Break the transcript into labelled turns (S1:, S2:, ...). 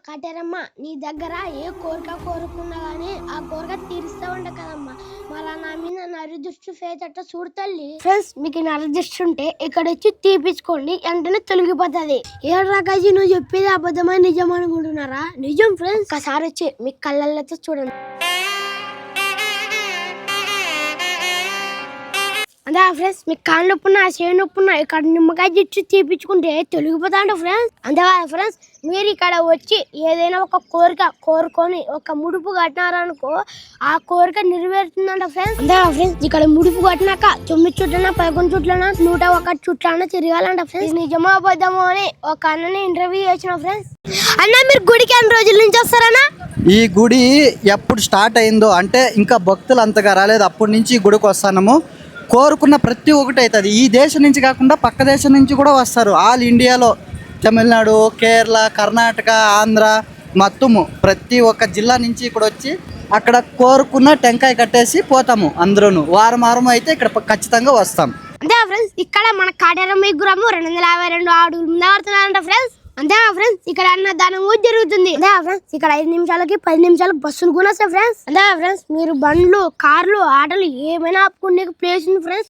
S1: కటేరమ్మ నీ దగ్గర ఏ కోరిక కోరుకున్నా గానీ ఆ కోరిక తీరుస్తావంట కదమ్మా. మళ్ళా నా మీద నరదృష్టి ఫేతట చూడు తల్లి. ఫ్రెండ్స్, మీకు నరదృష్టి ఉంటే ఇక్కడ వచ్చి తీపించుకోండి, వెంటనే తొలగిపోతుంది. ఏ రకాజీ నువ్వు చెప్పేది అబద్ధమా నిజం అనుకుంటున్నారా? నిజం ఫ్రెండ్స్, ఒకసారి వచ్చి మీ కళ్ళతో చూడండి. అదే ఫ్రెండ్స్, మీకు కాళ్ళు నొప్పున్నా చేయి నొప్పున్నా ఇక్కడ నిమ్మకాయ చిచ్చు తీపించుకుంటే తొలగిపోతాంట ఫ్రెండ్స్. అంతేకాదు ఫ్రెండ్స్, మీరు ఇక్కడ వచ్చి ఏదైనా ఒక కోరిక కోరుకొని ఒక ముడుపు కట్టినారనుకో ఆ కోరిక నెరవేరుతుందంట ఫ్రెండ్స్. అంతేకా ఫ్రెండ్స్, ఇక్కడ ముడుపు కట్టినాక 9 చుట్లనా 11 చుట్లనా 101 చుట్లనా తిరగాలంట ఫ్రెండ్స్. నిజమో అబద్ధమో అని ఒక అన్నని ఇంటర్వ్యూ చేసిన ఫ్రెండ్స్. అన్న, మీరు గుడికి ఎన్ని రోజుల నుంచి వస్తారన్నా?
S2: ఈ గుడి ఎప్పుడు స్టార్ట్ అయిందో అంటే ఇంకా భక్తులు అంతగా రాలేదు, అప్పటి నుంచి ఈ గుడికి వస్తాము. కోరుకున్న ప్రతి ఒక్కటి అవుతుంది. ఈ దేశం నుంచి కాకుండా పక్క దేశం నుంచి కూడా వస్తారు. ఆల్ ఇండియాలో తమిళనాడు, కేరళ, కర్ణాటక, ఆంధ్ర మొత్తము ప్రతి ఒక్క జిల్లా నుంచి ఇక్కడ వచ్చి అక్కడ కోరుకున్న టెంకాయ కట్టేసి పోతాము. అందరూ వారం అయితే ఇక్కడ ఖచ్చితంగా వస్తాం.
S1: అంతే ఫ్రెండ్స్, ఇక్కడ మన కాటేరమ్మ విగ్రహము 252 అడుగుల ముందు పడుతున్నారంట ఫ్రెండ్స్. అంతే ఫ్రెండ్స్, ఇక్కడ అన్నదానం కూడా జరుగుతుంది. అంతే ఫ్రెండ్స్, ఇక్కడ 5 నిమిషాలకి 10 నిమిషాలకు బస్సులు కూడా వస్తాయి ఫ్రెండ్స్. అంతే ఫ్రెండ్స్, మీరు బండ్లు, కార్లు, ఆటోలు ఏమైనా ఆపుకునే ప్లేస్ ఉంది ఫ్రెండ్స్.